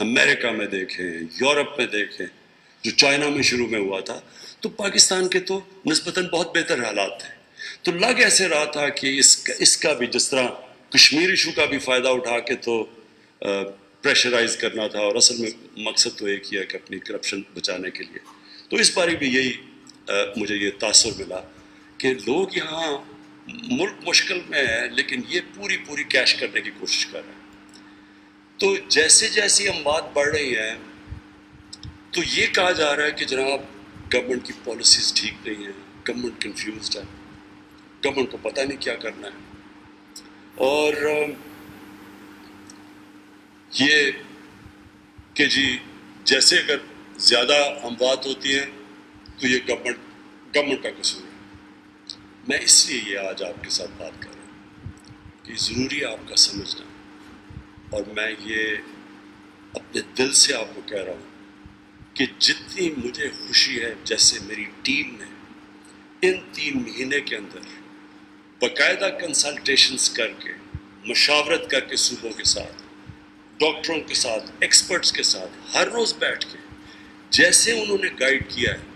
امریکہ میں دیکھیں، یورپ میں دیکھیں، جو چائنا میں شروع میں ہوا تھا، تو پاکستان کے تو نسبتاً بہت بہتر حالات تھے. تو لگ ایسے رہا تھا کہ اس کا بھی جس طرح کشمیر ایشو کا بھی فائدہ اٹھا کے تو پریشرائز کرنا تھا، اور اصل میں مقصد تو ایک ہی ہے کہ اپنی کرپشن بچانے کے لیے. تو اس باری بھی یہی مجھے یہ تاثر ملا کہ لوگ یہاں ملک مشکل میں ہے لیکن یہ پوری کیش کرنے کی کوشش کر رہے ہیں. تو جیسے جیسی اموات بڑھ رہی ہیں تو یہ کہا جا رہا ہے کہ جناب گورنمنٹ کی پالیسیز ٹھیک نہیں ہیں، گورنمنٹ کنفیوزڈ ہے، گورنمنٹ کو پتہ نہیں کیا کرنا ہے. اور یہ کہ جی جیسے اگر زیادہ اموات ہوتی ہیں تو یہ گورنمنٹ کا قصور ہے. میں اس لیے یہ آج آپ کے ساتھ بات کر رہا ہوں کہ ضروری ہے آپ کا سمجھنا، اور میں یہ اپنے دل سے آپ کو کہہ رہا ہوں کہ جتنی مجھے خوشی ہے جیسے میری ٹیم نے ان 3 مہینے کے اندر باقاعدہ کنسلٹیشنز کر کے، مشاورت کر کے صوبوں کے ساتھ، ڈاکٹروں کے ساتھ، ایکسپرٹس کے ساتھ ہر روز بیٹھ کے جیسے انہوں نے گائیڈ کیا ہے،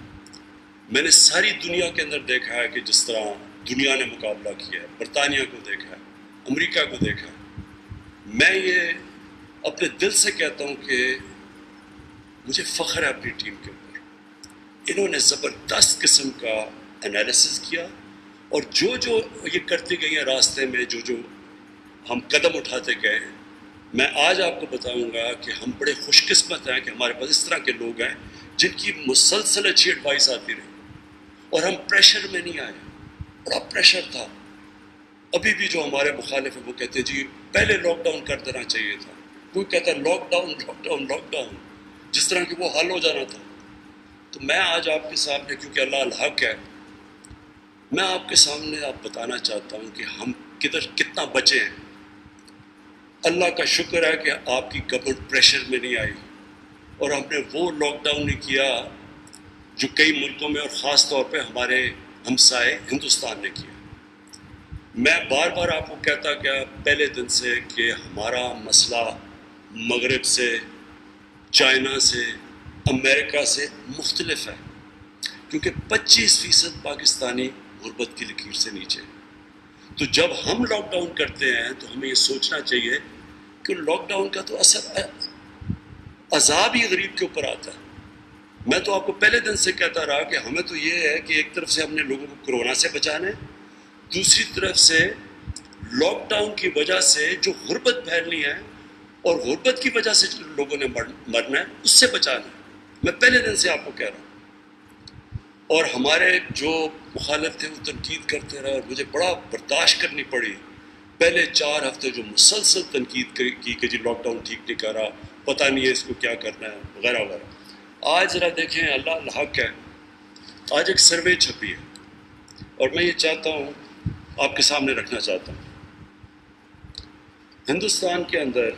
میں نے ساری دنیا کے اندر دیکھا ہے کہ جس طرح دنیا نے مقابلہ کیا ہے، برطانیہ کو دیکھا ہے، امریکہ کو دیکھا ہے. میں یہ اپنے دل سے کہتا ہوں کہ مجھے فخر ہے اپنی ٹیم کے اوپر. انہوں نے زبردست قسم کا انالیسس کیا، اور جو یہ کرتی گئی ہیں راستے میں، جو ہم قدم اٹھاتے گئے ہیں، میں آج آپ کو بتاؤں گا کہ ہم بڑے خوش قسمت ہیں کہ ہمارے پاس اس طرح کے لوگ ہیں جن کی مسلسل اچھی ایڈوائس آتی رہی، اور ہم پریشر میں نہیں آئے. بڑا پریشر تھا. ابھی بھی جو ہمارے مخالف ہیں وہ کہتے ہیں جی پہلے لاک ڈاؤن کر دینا چاہیے تھا. کوئی کہتا ہے لاک ڈاؤن، جس طرح کہ وہ حل ہو جانا تھا. تو میں آج آپ کے سامنے، کیونکہ اللہ الحق ہے، میں آپ کے سامنے بتانا چاہتا ہوں کہ ہم کتنا بچے ہیں. اللہ کا شکر ہے کہ آپ کی گورنمنٹ پریشر میں نہیں آئی، اور ہم نے وہ لاک ڈاؤن نہیں کیا جو کئی ملکوں میں اور خاص طور پہ ہمارے ہمسائے ہندوستان نے کیا. میں بار بار آپ کو کہتا گیا پہلے دن سے کہ ہمارا مسئلہ مغرب سے، چائنا سے، امریکہ سے مختلف ہے، کیونکہ 25% پاکستانی غربت کی لکیر سے نیچے. تو جب ہم لاک ڈاؤن کرتے ہیں تو ہمیں یہ سوچنا چاہیے کہ لاک ڈاؤن کا تو اثر عذاب ہی غریب کے اوپر آتا ہے. میں تو آپ کو پہلے دن سے کہتا رہا کہ ہمیں تو یہ ہے کہ ایک طرف سے ہم نے لوگوں کو کورونا سے بچانا ہے، دوسری طرف سے لاک ڈاؤن کی وجہ سے جو غربت پھیلنی ہے اور غربت کی وجہ سے جو لوگوں نے مرنا ہے اس سے بچانا ہے. میں پہلے دن سے آپ کو کہہ رہا ہوں. اور ہمارے جو مخالف تھے وہ تنقید کرتے رہے، اور مجھے بڑا برداشت کرنی پڑی. پہلے 4 ہفتے جو مسلسل تنقید کی کہ جی لاک ڈاؤن ٹھیک نہیں کر رہا، پتہ نہیں ہے اس کو کیا کرنا ہے، وغیرہ وغیرہ. آج ذرا دیکھیں، اللہ الحق ہے، آج ایک سروے چھپی ہے اور میں یہ چاہتا ہوں آپ کے سامنے رکھنا چاہتا ہوں. ہندوستان کے اندر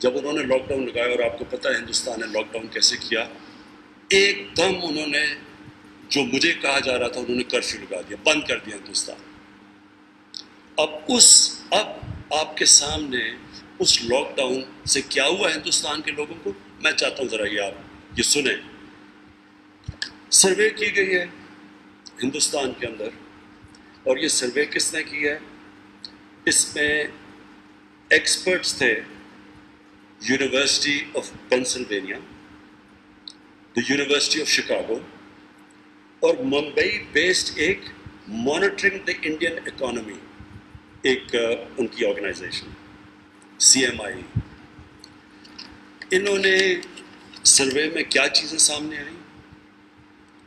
جب انہوں نے لاک ڈاؤن لگایا، اور آپ کو پتہ ہے ہندوستان نے لاک ڈاؤن کیسے کیا، ایک دم انہوں نے جو مجھے کہا جا رہا تھا انہوں نے کرفیو لگا دیا، بند کر دیا ہندوستان. اب آپ کے سامنے اس لاک ڈاؤن سے کیا ہوا ہندوستان کے لوگوں کو، میں چاہتا ہوں ذرا یہ آپ یہ سنیں. سروے کی گئی ہے ہندوستان کے اندر، اور یہ سروے کس نے کی ہے؟ اس میں ایکسپرٹس تھے university of Pennsylvania, university of Chicago, اور ممبئی بیسڈ ایک مانیٹرنگ دا انڈین اکانومی ایک ان کی آرگنائزیشن CMI. انہوں نے سروے میں کیا چیزیں سامنے آئیں؟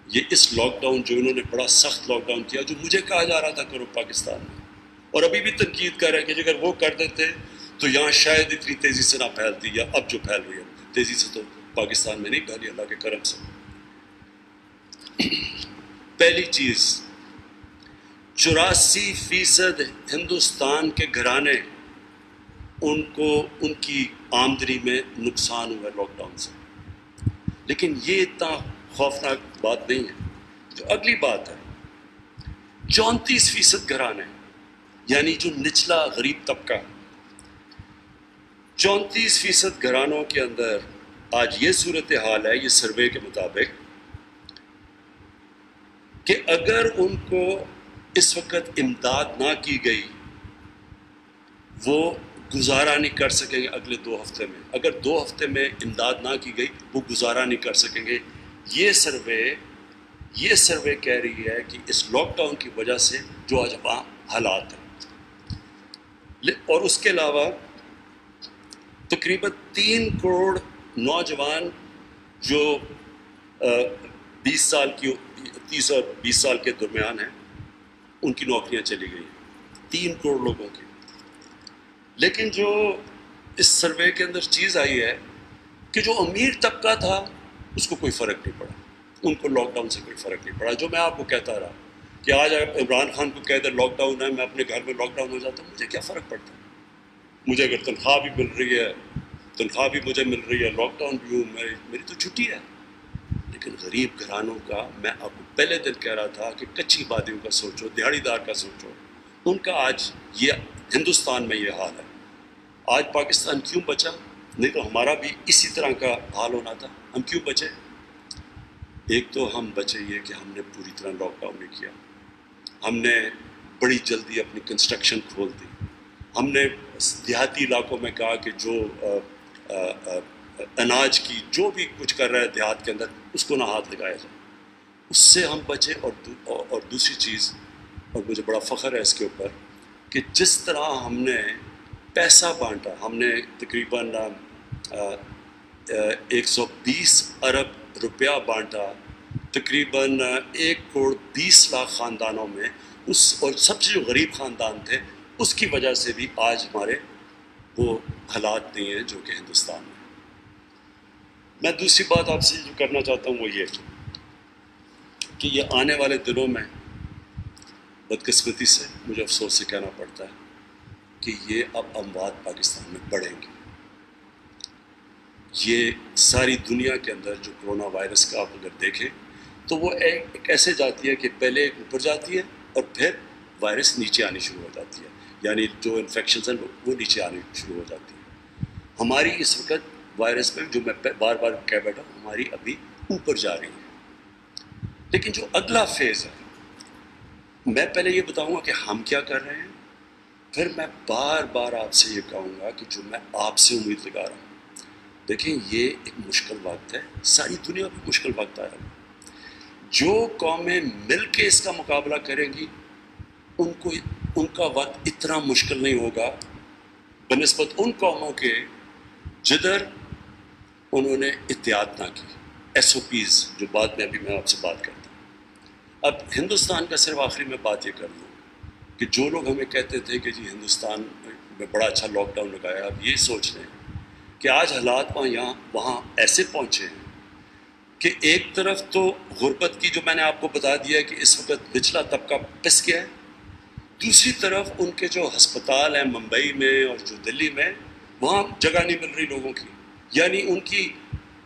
یہ اس لاک ڈاؤن جو انہوں نے بڑا سخت لاک ڈاؤن کیا، جو مجھے کہا جا رہا تھا کرو پاکستان میں، اور ابھی بھی تنقید کر رہے ہیں کہ اگر وہ کر دیتے تو یہاں شاید اتنی تیزی سے نہ پھیلتی، یا اب جو پھیل رہی ہے تیزی سے تو پاکستان میں نہیں پھیلی اللہ کے کرم سے. پہلی چیز، 84% ہندوستان کے گھرانے ان کی آمدنی میں نقصان ہوا لاک ڈاؤن سے. لیکن یہ اتنا خوفناک بات نہیں ہے. جو اگلی بات ہے، 34% گھرانے، یعنی جو نچلا غریب طبقہ، 34% گھرانوں کے اندر آج یہ صورتحال ہے یہ سروے کے مطابق کہ اگر ان کو اس وقت امداد نہ کی گئی وہ گزارا نہیں کر سکیں گے اگلے 2 ہفتے میں. اگر 2 ہفتے میں امداد نہ کی گئی وہ گزارا نہیں کر سکیں گے. یہ سروے کہہ رہی ہے کہ اس لاک ڈاؤن کی وجہ سے جو آج وہاں حالات ہیں. اور اس کے علاوہ تقریباً 3 کروڑ نوجوان جو 30 اور 20 سال کے درمیان ہیں ان کی نوکریاں چلی گئی. 3 کروڑ لوگوں کی. لیکن جو اس سروے کے اندر چیز آئی ہے کہ جو امیر طبقہ تھا اس کو کوئی فرق نہیں پڑا. ان کو لاک ڈاؤن سے کوئی فرق نہیں پڑا. جو میں آپ کو کہتا رہا کہ آج اگر عمران خان کو کہہ دے لاک ڈاؤن ہے, میں اپنے گھر میں لاک ڈاؤن ہو جاتا ہوں, مجھے کیا فرق پڑتا ہے؟ مجھے اگر تنخواہ بھی مل رہی ہے, تنخواہ بھی مجھے مل رہی ہے, لاک ڈاؤن بھی ہوں, میری تو چھٹی ہے. لیکن غریب گھرانوں کا, میں آپ کو پہلے دن کہہ رہا تھا کہ کچی بادیوں کا سوچو, دیہڑی دار کا سوچو, ان کا آج یہ ہندوستان میں یہ حال ہے. آج پاکستان کیوں بچا؟ نہیں تو ہمارا بھی اسی طرح کا حال ہونا تھا. ہم کیوں بچے؟ ایک تو ہم بچے یہ کہ ہم نے پوری طرح لاک ڈاؤن نہیں کیا. ہم نے بڑی جلدی اپنی کنسٹرکشن کھول دی. ہم نے دیہاتی علاقوں میں کہا کہ جو اناج کی جو بھی کچھ کر رہا ہے دیہات کے اندر اس کو نہ ہاتھ لگایا جائے. اس سے ہم بچے. اور دوسری چیز, اور مجھے بڑا فخر ہے اس کے اوپر, کہ جس طرح ہم نے پیسہ بانٹا, ہم نے تقریباً 120 ارب روپیہ بانٹا تقریباً 1 کروڑ 20 لاکھ خاندانوں میں. اور سب سے جو غریب خاندان تھے اس کی وجہ سے بھی آج ہمارے وہ حالات نہیں ہیں جو کہ ہندوستان میں. میں دوسری بات آپ سے جو کرنا چاہتا ہوں وہ یہ کہ یہ آنے والے دنوں میں بدقسمتی سے مجھے افسوس سے کہنا پڑتا ہے کہ یہ اب اموات پاکستان میں بڑھیں گے. یہ ساری دنیا کے اندر جو کرونا وائرس کا آپ اگر دیکھیں تو وہ ایک ایسے جاتی ہے کہ پہلے ایک اوپر جاتی ہے اور پھر وائرس نیچے آنی شروع ہو جاتی ہے. یعنی جو انفیکشنز ہیں وہ نیچے آنی شروع ہو جاتی ہے. ہماری اس وقت وائرس میں جو میں بار بار کہہ بیٹھا ہوں ہماری ابھی اوپر جا رہی ہے. لیکن جو اگلا فیز ہے میں پہلے یہ بتاؤں گا کہ ہم کیا کر رہے ہیں, پھر میں بار بار آپ سے یہ کہوں گا کہ جو میں آپ سے امید لگا رہا ہوں. دیکھیں یہ ایک مشکل وقت ہے, ساری دنیا میں مشکل وقت آیا. جو قومیں مل کے اس کا مقابلہ کریں گی ان کا وقت اتنا مشکل نہیں ہوگا بنسبت ان قوموں کے جدھر انہوں نے احتیاط نہ کی. SOPs جو بعد میں ابھی میں آپ سے بات کرتا ہوں. اب ہندوستان کا صرف آخری میں بات یہ کر لوں کہ جو لوگ ہمیں کہتے تھے کہ جی ہندوستان میں بڑا اچھا لاک ڈاؤن لگایا, اب یہ سوچ لیں کہ آج حالات وہاں ایسے پہنچے ہیں کہ ایک طرف تو غربت کی جو میں نے آپ کو بتا دیا کہ اس وقت نچلا طبقہ پس گیا ہے, دوسری طرف ان کے جو ہسپتال ہیں ممبئی میں اور جو دلی میں وہاں جگہ نہیں مل رہی لوگوں کی. یعنی ان کی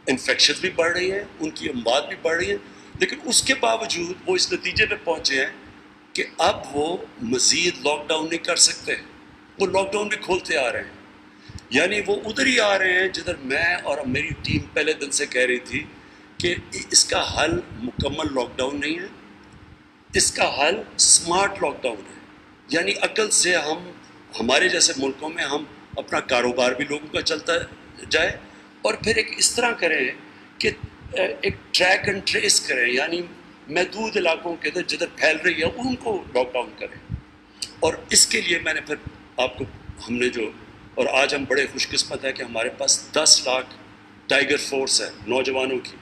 انفیکشن بھی بڑھ رہی ہیں, ان کی اموات بھی بڑھ رہی ہیں, لیکن اس کے باوجود وہ اس نتیجے پہ پہنچے ہیں کہ اب وہ مزید لاک ڈاؤن نہیں کر سکتے. وہ لاک ڈاؤن بھی کھولتے آ رہے ہیں. یعنی وہ ادھر ہی آ رہے ہیں جدھر میں اور میری ٹیم پہلے دن سے کہہ رہی تھی کہ اس کا حل مکمل لاک ڈاؤن نہیں ہے, اس کا حل سمارٹ لاک ڈاؤن ہے. یعنی عقل سے ہمارے جیسے ملکوں میں ہم اپنا کاروبار بھی لوگوں کا چلتا جائے اور پھر ایک اس طرح کریں کہ ایک ٹریک اینڈ ٹریس کریں. یعنی محدود علاقوں کے اندر جدھر پھیل رہی ہے ان کو لاک ڈاؤن کریں. اور اس کے لیے میں نے پھر آپ کو ہم نے جو اور آج ہم بڑے خوش قسمت ہیں کہ ہمارے پاس 10 لاکھ ٹائیگر فورس ہے نوجوانوں کی,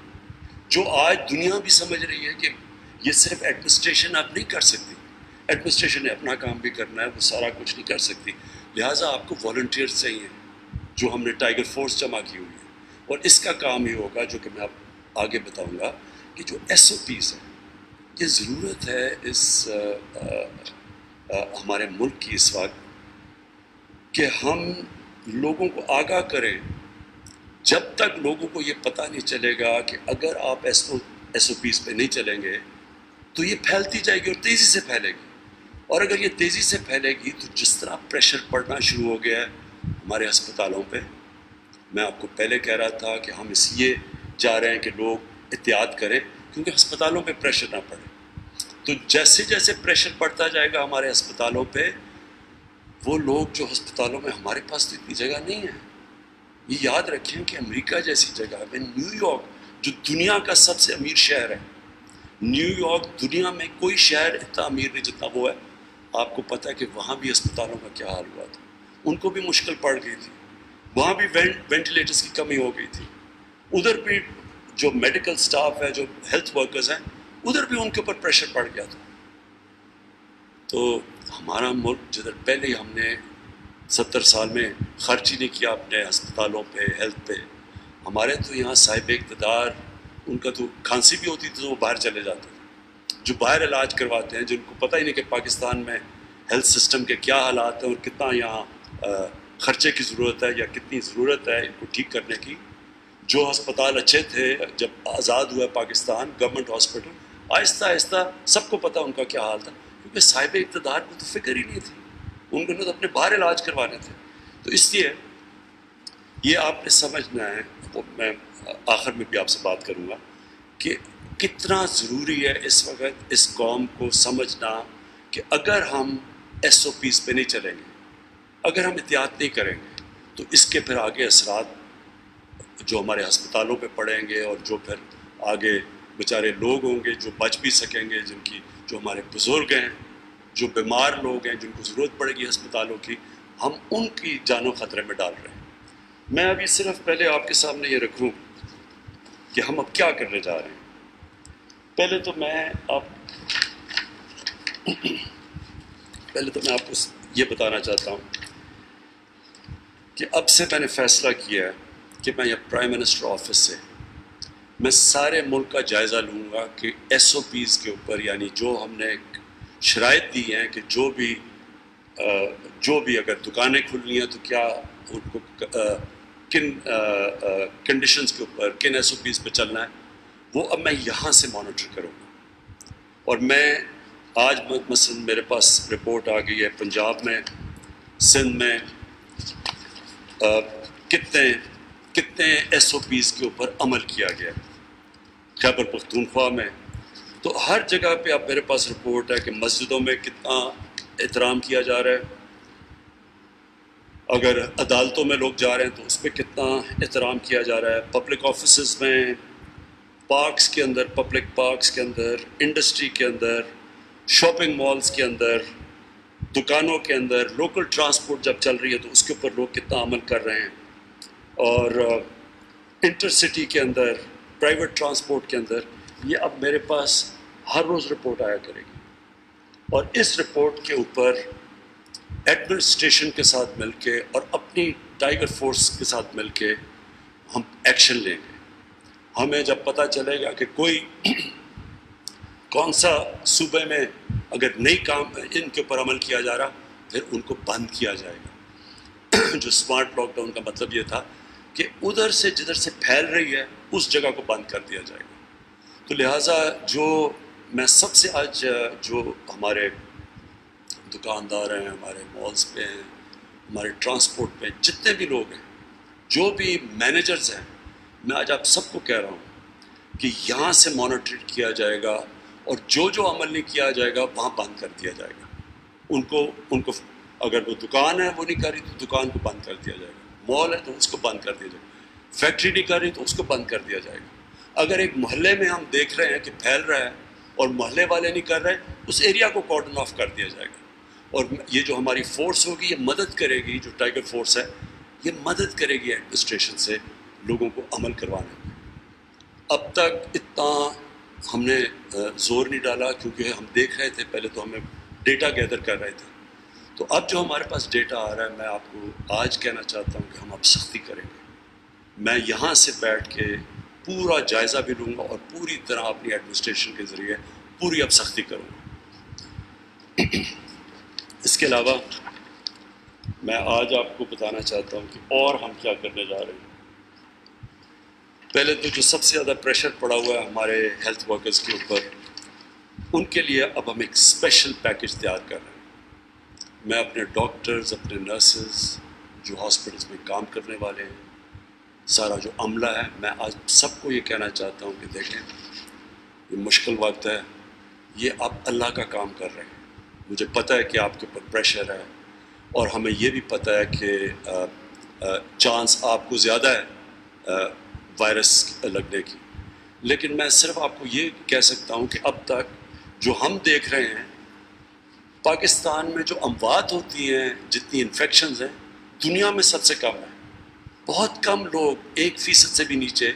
جو آج دنیا بھی سمجھ رہی ہے کہ یہ صرف ایڈمنسٹریشن اب نہیں کر سکتی. ایڈمنسٹریشن نے اپنا کام بھی کرنا ہے, وہ سارا کچھ نہیں کر سکتی. لہٰذا آپ کو والنٹیئرز چاہیے جو ہم نے ٹائیگر فورس جمع کی ہوئی ہے. اور اس کا کام یہ ہوگا جو کہ میں آپ آگے بتاؤں گا کہ جو SOPs ہیں یہ ضرورت ہے اس ہمارے ملک کی اس وقت کہ ہم لوگوں کو آگاہ کریں. جب تک لوگوں کو یہ پتہ نہیں چلے گا کہ اگر آپ SOPs پہ نہیں چلیں گے تو یہ پھیلتی جائے گی اور تیزی سے پھیلے گی. اور اگر یہ تیزی سے پھیلے گی تو جس طرح پریشر پڑنا شروع ہو گیا ہے ہمارے ہسپتالوں پہ, میں آپ کو پہلے کہہ رہا تھا کہ ہم اس لیے جا رہے ہیں کہ لوگ احتیاط کریں کیونکہ ہسپتالوں پہ پریشر نہ پڑے. تو جیسے جیسے پریشر پڑتا جائے گا ہمارے ہسپتالوں پہ، وہ لوگ جو ہسپتالوں میں، ہمارے پاس تو اتنی جگہ نہیں ہے. یہ یاد رکھیں کہ امریکہ جیسی جگہ میں، نیو یارک جو دنیا کا سب سے امیر شہر ہے، نیو یارک دنیا میں کوئی شہر اتنا امیر نہیں جتنا وہ ہے. آپ کو پتہ ہے کہ وہاں بھی ہسپتالوں کا کیا حال ہوا تھا. ان کو بھی مشکل پڑ گئی تھی، وہاں بھی وینٹیلیٹرز کی کمی ہو گئی تھی. ادھر بھی جو میڈیکل سٹاف ہے، جو ہیلتھ ورکرز ہیں، ادھر بھی ان کے اوپر پریشر پڑ گیا تھا. تو ہمارا ملک جدھر پہلے ہی ہم نے 70 سال میں خرچ ہی نہیں کیا اپنے ہسپتالوں پہ، ہیلتھ پہ. ہمارے تو یہاں صاحب اقتدار، ان کا تو کھانسی بھی ہوتی تھی تو وہ باہر چلے جاتے تھے، جو باہر علاج کرواتے ہیں، جن کو پتہ ہی نہیں کہ پاکستان میں ہیلتھ سسٹم کے کیا حالات ہیں اور کتنا یہاں خرچے کی ضرورت ہے یا کتنی ضرورت ہے ان کو ٹھیک کرنے کی. جو ہسپتال اچھے تھے جب آزاد ہوا پاکستان، گورنمنٹ ہاسپٹل، آہستہ آہستہ سب کو پتہ ان کا کیا حال تھا کیونکہ صاحب اقتدار کو تو فکر ہی نہیں تھی، ان کو تو اپنے باہر علاج کروانے تھے. تو اس لیے یہ آپ نے سمجھنا ہے، وہ میں آخر میں بھی آپ سے بات کروں گا کہ کتنا ضروری ہے اس وقت اس قوم کو سمجھنا کہ اگر ہم ایس او پیز پہ نہیں چلیں گے، اگر ہم احتیاط نہیں کریں گے تو اس کے پھر آگے اثرات جو ہمارے ہسپتالوں پہ پڑیں گے، اور جو پھر آگے بیچارے لوگ ہوں گے جو بچ بھی سکیں گے، جو ہمارے بزرگ ہیں، جو بیمار لوگ ہیں، جن کو ضرورت پڑے گی ہسپتالوں کی، ہم ان کی جانوں خطرے میں ڈال رہے ہیں. میں ابھی صرف پہلے آپ کے سامنے یہ رکھوں کہ ہم اب کیا کرنے جا رہے ہیں. پہلے تو میں آپ کو یہ بتانا چاہتا ہوں کہ اب سے میں نے فیصلہ کیا ہے کہ میں یہ پرائم منسٹر آفس سے میں سارے ملک کا جائزہ لوں گا کہ ایس او پیز کے اوپر، یعنی جو ہم نے شرائط دی ہیں کہ جو بھی اگر دکانیں کھلنی ہیں تو کیا ان کو کن کنڈیشنز کے اوپر، کن ایس او پیز پہ چلنا ہے، وہ اب میں یہاں سے مانیٹر کروں گا. اور میں آج مثلا میرے پاس رپورٹ آ گئی ہے پنجاب میں، سندھ میں کتنے ایس او پیز کے اوپر عمل کیا گیا، خیبر پختونخوا میں. تو ہر جگہ پہ اب میرے پاس رپورٹ ہے کہ مسجدوں میں کتنا احترام کیا جا رہا ہے، اگر عدالتوں میں لوگ جا رہے ہیں تو اس پہ کتنا احترام کیا جا رہا ہے، پبلک آفیسز میں، پارکس کے اندر، پبلک پارکس کے اندر، انڈسٹری کے اندر، شاپنگ مالز کے اندر، دکانوں کے اندر، لوکل ٹرانسپورٹ جب چل رہی ہے تو اس کے اوپر لوگ کتنا عمل کر رہے ہیں، اور انٹر سٹی کے اندر، پرائیویٹ ٹرانسپورٹ کے اندر. یہ اب میرے پاس ہر روز رپورٹ آیا کرے گی، اور اس رپورٹ کے اوپر ایڈمنسٹریشن کے ساتھ مل کے اور اپنی ٹائیگر فورس کے ساتھ مل کے ہم ایکشن لیں گے. ہمیں جب پتہ چلے گا کہ کوئی کون سا صوبے میں اگر نئی کام ان کے اوپر عمل کیا جا رہا، پھر ان کو بند کیا جائے گا. جو اسمارٹ لاک ڈاؤن کا مطلب یہ تھا کہ ادھر سے جدھر سے پھیل رہی ہے اس جگہ کو بند کر دیا جائے گا. تو لہٰذا جو میں سب سے آج جو ہمارے دکاندار ہیں، ہمارے مالز پہ ہیں، ہمارے ٹرانسپورٹ پہ جتنے بھی لوگ ہیں، جو بھی مینیجرز ہیں، میں آج آپ سب کو کہہ رہا ہوں کہ یہاں سے مانیٹر کیا جائے گا، اور جو عمل نہیں کیا جائے گا وہاں بند کر دیا جائے گا. ان کو اگر وہ دکان ہے وہ نہیں کر رہی تو دکان کو بند کر دیا جائے گا، مال ہے تو اس کو بند کر دیا جائے گا، فیکٹری نہیں کر رہی تو اس کو بند کر دیا جائے گا. اگر ایک محلے میں ہم دیکھ رہے ہیں کہ پھیل رہا ہے اور محلے والے نہیں کر رہے، اس ایریا کو کارڈن آف کر دیا جائے گا. اور یہ جو ہماری فورس ہوگی یہ مدد کرے گی، جو ٹائیگر فورس ہے یہ مدد کرے گی ایڈمنسٹریشن سے لوگوں کو عمل کروانے میں. اب تک اتنا ہم نے زور نہیں ڈالا کیونکہ ہم دیکھ رہے تھے، پہلے تو ہمیں ڈیٹا گیدر کر رہے تھے. تو اب جو ہمارے پاس ڈیٹا آ رہا ہے، میں آپ کو آج کہنا چاہتا ہوں کہ ہم اب سختی کریں گے. میں یہاں سے بیٹھ کے پورا جائزہ بھی لوں گا اور پوری طرح اپنی ایڈمنسٹریشن کے ذریعے پوری اب سختی کروں گا. اس کے علاوہ میں آج آپ کو بتانا چاہتا ہوں کہ اور ہم کیا کرنے جا رہے ہیں. پہلے تو جو سب سے زیادہ پریشر پڑا ہوا ہے ہمارے ہیلتھ ورکرز کے اوپر، ان کے لیے اب ہم ایک اسپیشل پیکج تیار کر رہے ہیں. میں اپنے ڈاکٹرز، اپنے نرسز جو ہاسپٹلس میں کام کرنے والے ہیں، سارا جو عملہ ہے، میں آج سب کو یہ کہنا چاہتا ہوں کہ دیکھیں یہ مشکل وقت ہے، یہ آپ اللہ کا کام کر رہے ہیں. مجھے پتہ ہے کہ آپ کے اوپر پریشر ہے، اور ہمیں یہ بھی پتہ ہے کہ چانس آپ کو زیادہ ہے وائرس لگنے کی. لیکن میں صرف آپ کو یہ کہہ سکتا ہوں کہ اب تک جو ہم دیکھ رہے ہیں پاکستان میں جو اموات ہوتی ہیں، جتنی انفیکشنز ہیں، دنیا میں سب سے کم ہے. بہت کم لوگ، 1% سے بھی نیچے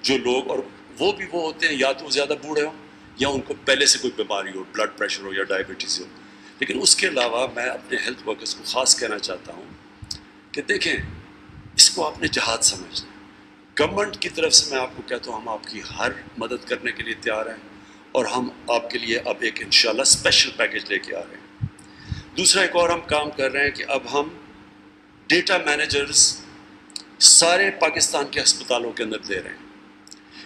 جو لوگ، اور وہ بھی وہ ہوتے ہیں یا تو زیادہ بوڑھے ہوں یا ان کو پہلے سے کوئی بیماری ہو، بلڈ پریشر ہو یا ڈائبٹیز ہو. لیکن اس کے علاوہ میں اپنے ہیلتھ ورکرز کو خاص کہنا چاہتا ہوں کہ دیکھیں اس کو آپ نے جہاد سمجھنا. گورنمنٹ کی طرف سے میں آپ کو کہتا ہوں ہم آپ کی ہر مدد کرنے کے لیے تیار ہیں، اور ہم آپ کے لیے اب ایک انشاءاللہ اسپیشل پیکج لے کے آ رہے ہیں. دوسرا ایک اور ہم کام کر رہے ہیں کہ اب ہم ڈیٹا مینیجرز سارے پاکستان کے ہسپتالوں کے اندر دے رہے ہیں.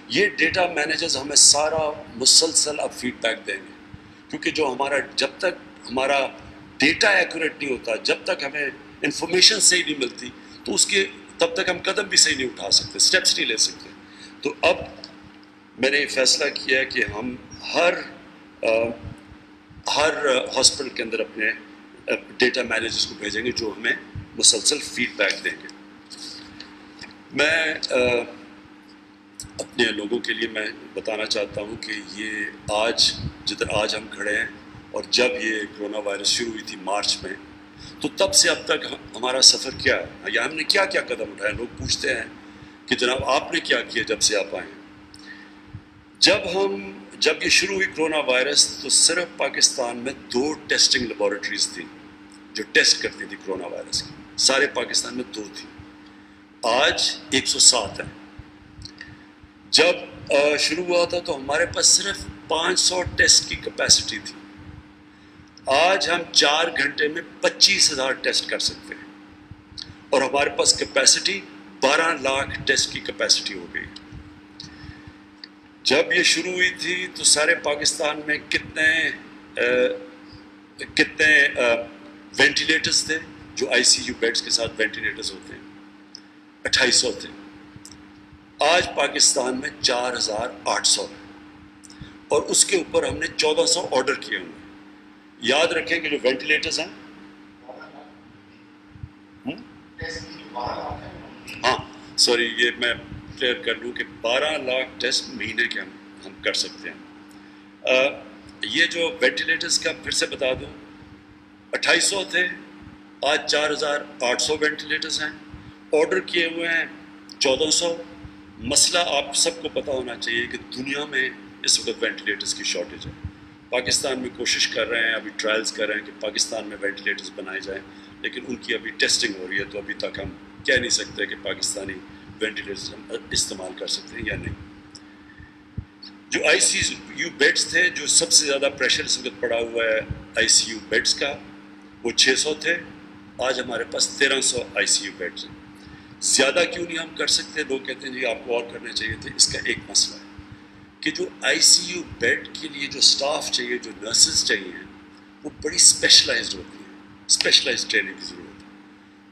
یہ ڈیٹا مینیجرز ہمیں سارا مسلسل اب فیڈ بیک دیں گے، کیونکہ جو ہمارا، جب تک ہمارا ڈیٹا ایکوریٹ نہیں ہوتا، جب تک ہمیں انفارمیشن صحیح نہیں ملتی، تو اس کے تب تک ہم قدم بھی صحیح نہیں اٹھا سکتے، سٹیپس نہیں لے سکتے. تو اب میں نے یہ فیصلہ کیا ہے کہ ہم ہر ہاسپٹل کے اندر اپنے ڈیٹا مینیجرز کو بھیجیں گے جو ہمیں مسلسل فیڈ بیک دیں گے. میں اپنے لوگوں کے لیے میں بتانا چاہتا ہوں کہ یہ آج جدھر آج ہم کھڑے ہیں، اور جب یہ کرونا وائرس شروع ہوئی تھی مارچ میں، تو تب سے اب تک ہمارا سفر کیا ہے یا ہم نے کیا کیا قدم اٹھائے. لوگ پوچھتے ہیں کہ جناب آپ نے کیا کیا جب سے آپ آئے ہیں. جب یہ شروع ہوئی کرونا وائرس، تو صرف پاکستان میں 2 ٹیسٹنگ لیبارٹریز تھیں جو ٹیسٹ کرتی تھی کرونا وائرس کی. سارے پاکستان میں 2 تھی. آج 107 ہیں. جب شروع ہوا تھا تو ہمارے پاس صرف 500 ٹیسٹ کی کیپیسٹی تھی. آج ہم 4 گھنٹے میں 25,000 ٹیسٹ کر سکتے ہیں، اور ہمارے پاس کیپیسٹی 12 لاکھ ٹیسٹ کی کیپیسٹی ہو گئی. جب یہ شروع ہوئی تھی تو سارے پاکستان میں کتنے وینٹیلیٹرز تھے جو آئی سی یو بیڈز کے ساتھ وینٹیلیٹرز ہوتے ہیں؟ 2800 تھے. آج پاکستان میں 4,800 ہیں، اور اس کے اوپر ہم نے 1,400 آرڈر کیے ہوئے ہیں. یاد رکھیں کہ جو وینٹیلیٹرز ہیں، ہاں سوری یہ میں کلیئر کر لوں کہ 12 لاکھ ٹیسٹ مہینے کے ہم کر سکتے ہیں. یہ جو وینٹیلیٹرز کا پھر سے بتا دوں، 2800 تھے، آج 4,800 وینٹیلیٹرز ہیں. آرڈر کیے ہوئے ہیں 1,400. مسئلہ آپ سب کو پتہ ہونا چاہیے کہ دنیا میں اس وقت وینٹیلیٹرز کی شارٹیج ہے. پاکستان میں کوشش کر رہے ہیں، ابھی ٹرائلز کر رہے ہیں کہ پاکستان میں وینٹیلیٹرز بنائے جائیں، لیکن ان کی ابھی ٹیسٹنگ ہو رہی ہے، تو ابھی تک ہم کہہ نہیں سکتے کہ پاکستانی وینٹیلیٹرز ہم استعمال کر سکتے ہیں یا نہیں. جو آئی سی یو بیڈز تھے، جو سب سے زیادہ پریشر اس وقت پڑا ہوا ہے آئی سی یو بیڈز کا، وہ 600 تھے. آج ہمارے پاس 1,300 آئی سی یو بیڈز ہیں. زیادہ کیوں نہیں ہم کر سکتے؟ لوگ کہتے ہیں جی آپ کو اور کرنے چاہیے تھے. اس کا ایک مسئلہ ہے کہ جو آئی سی یو بیڈ کے لیے جو سٹاف چاہیے، جو نرسز چاہیے، وہ بڑی اسپیشلائزڈ ہوتی ہیں، اسپیشلائزڈ ٹریننگ کی ضرورت ہے.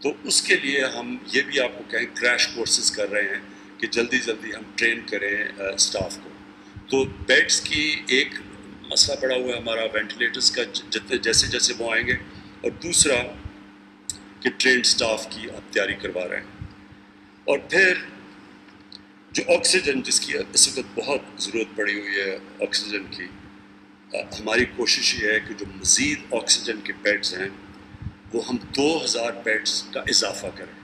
تو اس کے لیے ہم یہ بھی آپ کو کہیں کریش کورسز کر رہے ہیں کہ جلدی ہم ٹرین کریں سٹاف کو. تو بیڈز کی ایک مسئلہ پڑا ہوا ہے ہمارا وینٹیلیٹرز کا، جیسے وہ آئیں گے، اور دوسرا کہ ٹرینڈ سٹاف کی آپ تیاری کروا رہے ہیں. اور پھر جو آکسیجن، جس کی اس وقت بہت ضرورت پڑی ہوئی ہے آکسیجن کی، ہماری کوشش یہ ہے کہ جو مزید آکسیجن کے بیڈز ہیں وہ ہم 2,000 بیڈز کا اضافہ کریں.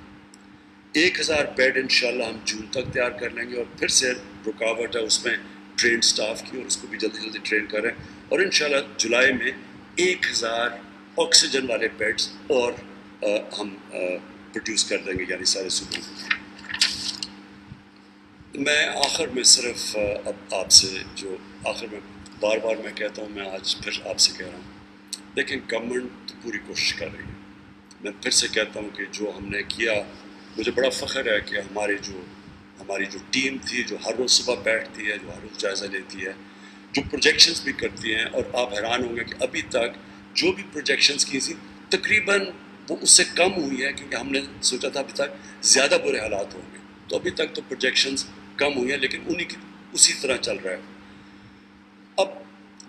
1,000 بیڈ انشاءاللہ ہم جون تک تیار کر لیں گے، اور پھر سے رکاوٹ ہے اس میں ٹرینڈ سٹاف کی، اور اس کو بھی جلدی ٹرین کریں. اور انشاءاللہ جولائی میں 1,000 آکسیجن والے بیڈز اور ہم پروڈیوس کر دیں گے، یعنی سارے صوبوں میں. میں آخر میں صرف اب آپ سے جو آخر میں بار میں کہتا ہوں، میں آج پھر آپ سے کہہ رہا ہوں، دیکھیں گورنمنٹ پوری کوشش کر رہی ہے. میں پھر سے کہتا ہوں کہ جو ہم نے کیا، مجھے بڑا فخر ہے کہ ہماری جو ٹیم تھی، جو ہر روز صبح بیٹھتی ہے، جو ہر روز جائزہ لیتی ہے، جو پروجیکشنز بھی کرتی ہیں. اور آپ حیران ہوں گے کہ ابھی تک جو بھی پروجیکشنز کی تھی تقریباً وہ اس سے کم ہوئی ہے، کیونکہ ہم نے سوچا تھا ابھی تک زیادہ برے حالات ہوں گے. تو ابھی تک تو پروجیکشنز کم ہوئی ہیں لیکن انہی کی اسی طرح چل رہا ہے. اب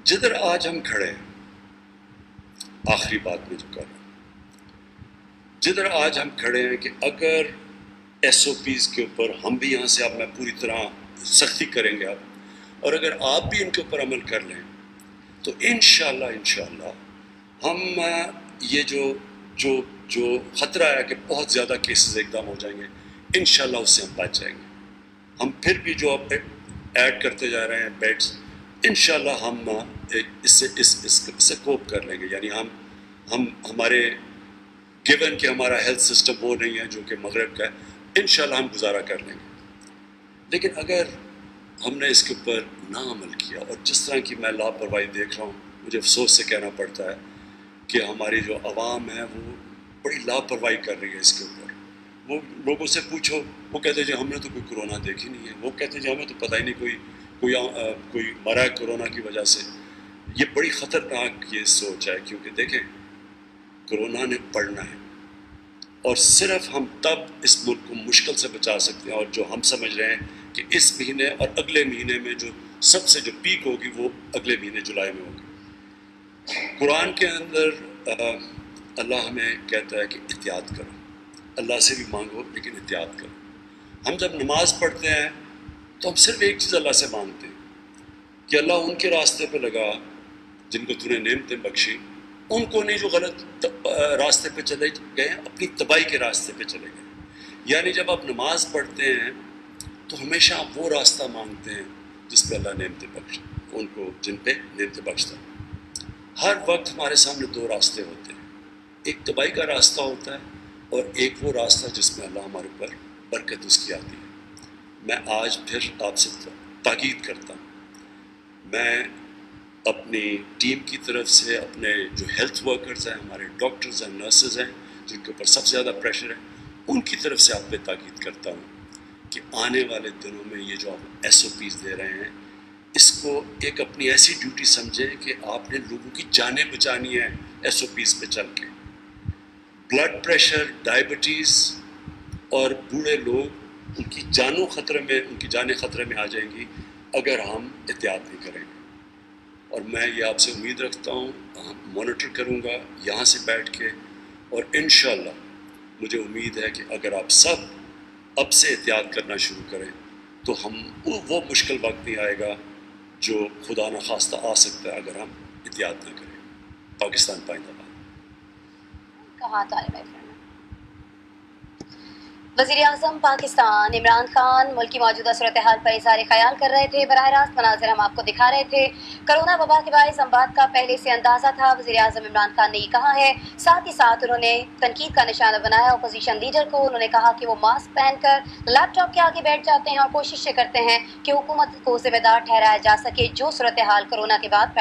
جدھر آج ہم کھڑے ہیں, آخری بات میں جو کر رہا ہوں, جدھر آج ہم کھڑے ہیں کہ اگر ایس او پیز کے اوپر ہم بھی یہاں سے اب میں پوری طرح سختی کریں گے اب, اور اگر آپ بھی ان کے اوپر عمل کر لیں تو انشاءاللہ ہم یہ جو خطرہ ہے کہ بہت زیادہ کیسز ایک دم ہو جائیں گے, انشاءاللہ اس سے ہم بچ جائیں گے. ہم پھر بھی جو اب ایڈ کرتے جا رہے ہیں بیڈس, انشاءاللہ ہم اس سے کوپ کر لیں گے. یعنی ہم ہمارے گیون کہ ہمارا ہیلتھ سسٹم وہ نہیں ہے جو کہ مغرب کا ہے, انشاءاللہ ہم گزارا کر لیں گے. لیکن اگر ہم نے اس کے اوپر نہ عمل کیا, اور جس طرح کی میں لاپرواہی دیکھ رہا ہوں, مجھے افسوس سے کہنا پڑتا ہے کہ ہماری جو عوام ہے وہ بڑی لاپرواہی کر رہی ہے اس کے اوپر. وہ لوگوں سے پوچھو, وہ کہتے ہیں جی ہم نے تو کوئی کورونا دیکھی نہیں ہے, وہ کہتے ہیں جی ہمیں تو پتہ ہی نہیں کوئی مرا ہے کورونا کی وجہ سے. یہ بڑی خطرناک یہ سوچ ہے, کیونکہ دیکھیں کورونا نے پڑھنا ہے, اور صرف ہم تب اس ملک کو مشکل سے بچا سکتے ہیں, اور جو ہم سمجھ رہے ہیں کہ اس مہینے اور اگلے مہینے میں جو سب سے جو پیک ہوگی وہ اگلے مہینے جولائی میں ہوگی. قرآن کے اندر اللہ ہمیں کہتا ہے کہ احتیاط کرو, اللہ سے بھی مانگو لیکن احتیاط کرو. ہم جب نماز پڑھتے ہیں تو ہم صرف ایک چیز اللہ سے مانگتے ہیں کہ اللہ ان کے راستے پہ لگا جن کو تو نے نعمتیں بخشی, ان کو نہیں جو غلط راستے پہ چلے گئے, اپنی تباہی کے راستے پہ چلے گئے. یعنی جب آپ نماز پڑھتے ہیں تو ہمیشہ آپ وہ راستہ مانگتے ہیں جس پہ اللہ نعمتیں بخشے, ان کو جن پہ نعمتیں بخشتا ہے. ہر وقت ہمارے سامنے دو راستے ہوتے ہیں, ایک تباہی کا راستہ ہوتا ہے اور ایک وہ راستہ جس میں اللہ ہمارے اوپر برکت اس کی آتی ہے. میں آج پھر آپ سے تاکید کرتا ہوں, میں اپنی ٹیم کی طرف سے, اپنے جو ہیلتھ ورکرز ہیں, ہمارے ڈاکٹرز ہیں, نرسز ہیں جن کے اوپر سب سے زیادہ پریشر ہے, ان کی طرف سے آپ پہ تاکید کرتا ہوں کہ آنے والے دنوں میں یہ جو آپ ایس او پیز دے رہے ہیں, اس کو ایک اپنی ایسی ڈیوٹی سمجھیں کہ آپ نے لوگوں کی جانیں بچانی ہے ایس او پیز پہ چل کے. بلڈ پریشر, ڈائبٹیز اور بوڑھے لوگ, ان کی جانیں خطرے میں آ جائیں گی اگر ہم احتیاط نہیں کریں گے. اور میں یہ آپ سے امید رکھتا ہوں, مانیٹر کروں گا یہاں سے بیٹھ کے, اور انشاءاللہ مجھے امید ہے کہ اگر آپ سب اب سے احتیاط کرنا شروع کریں تو وہ مشکل وقت نہیں آئے گا جو خدا نخواستہ آ سکتا ہے اگر ہم احتیاط نہ کریں. پاکستان پائندہ باد. کہاں طالب علم. وزیر اعظم پاکستان عمران خان ملک کی موجودہ صورتحال پر اظہار خیال کر رہے تھے. براہ راست مناظر ہم آپ کو دکھا رہے تھے. کرونا وبا کے باعث اموات کا پہلے سے اندازہ تھا. وزیر اعظم عمران خان نے یہ کہا ہے. ساتھ ہی ساتھ انہوں نے تنقید کا نشانہ بنایا اپوزیشن لیڈر کو. انہوں نے کہا کہ وہ ماسک پہن کر لیپ ٹاپ کے آگے بیٹھ جاتے ہیں اور کوششیں کرتے ہیں کہ حکومت کو ذمہ دار ٹھہرایا جا سکے جو صورتحال کرونا کے بعد